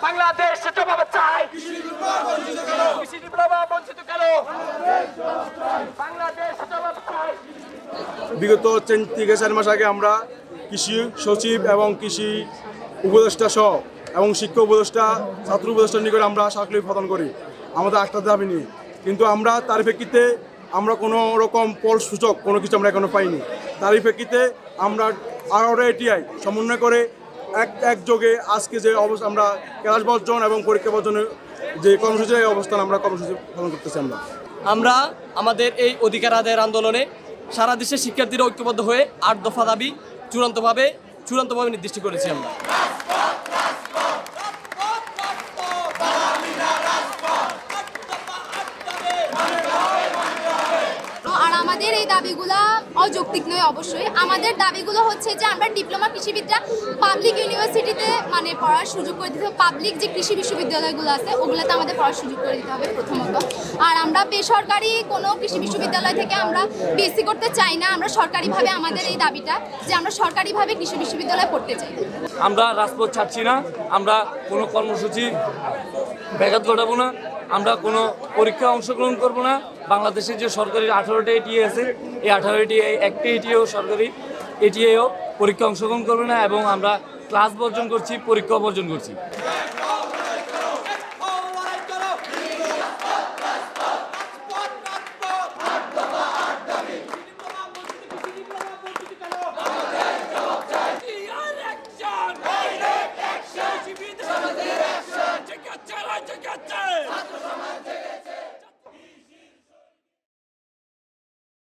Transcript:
বাংলাদেশ জবাব চাই, কৃষি ডিপ্লোমা বঞ্চিত কেন, বাংলাদেশ জবাব চাই। বিগত 3 থেকে 4 মাস আগে আমরা কৃষি সচিব এবং কৃষি উপদেষ্টা সহ এবং শিক্ষা উপদেষ্টা ছাত্র উপদেষ্টার নিকট আমরা স্মারকলিপি প্রদান করি আমাদের 8টা দাবি নিয়ে, কিন্তু আমরা তার প্রেক্ষিতে আমরা কোনো রকম ফলসূচক কোনো কিছু আমরা এখনো পাইনি। তারই প্রেক্ষিতে আমরা 18 ATI সমন্বয় করে একযোগে আজকে যে অবস্থা আমরা ক্লাস বর্জন এবং পরীক্ষা বর্জনের যে কর্মসূচি এই অবস্থান আমরা কর্মসূচি পালন করতেছি। আমরা আমাদের এই অধিকার আদায়ের আন্দোলনে সারা দেশের শিক্ষার্থীরা ঐক্যবদ্ধ হয়ে 8 দফা দাবি চূড়ান্তভাবে নির্দিষ্ট করেছি আমরা। আর আমাদের এই দাবিগুলো অযৌক্তিক নয়। অবশ্যই আমাদের দাবিগুলো হচ্ছে যে আমরা ডিপ্লোমা কৃষিবিদরা পাবলিক ইউনিভার্সিটিতে মানে পড়ার সুযোগ করে দিতে হবে। পাবলিক যে কৃষি বিশ্ববিদ্যালয়গুলো আছে ওগুলোতে আমাদের পড়ার সুযোগ করে দিতে হবে প্রথমত। আর আমরা বেসরকারি কোনো কৃষি বিশ্ববিদ্যালয় থেকে আমরা বিএসসি করতে চাই না। আমরা সরকারিভাবে আমাদের এই দাবিটা যে আমরা সরকারিভাবে কৃষি বিশ্ববিদ্যালয়ে পড়তে চাই। আমরা রাজপথ ছাড়ছি না, আমরা কোনো কর্মসূচি ব্যাঘাত ঘটাবো না, আমরা কোনো পরীক্ষায় অংশগ্রহণ করব না। বাংলাদেশের যে সরকারি 18টা ATI আছে এই 18টি একটা ATIও সরকারি ATIও পরীক্ষা অংশগ্রহণ করবে না এবং আমরা ক্লাস বর্জন করছি, পরীক্ষা বর্জন করছি।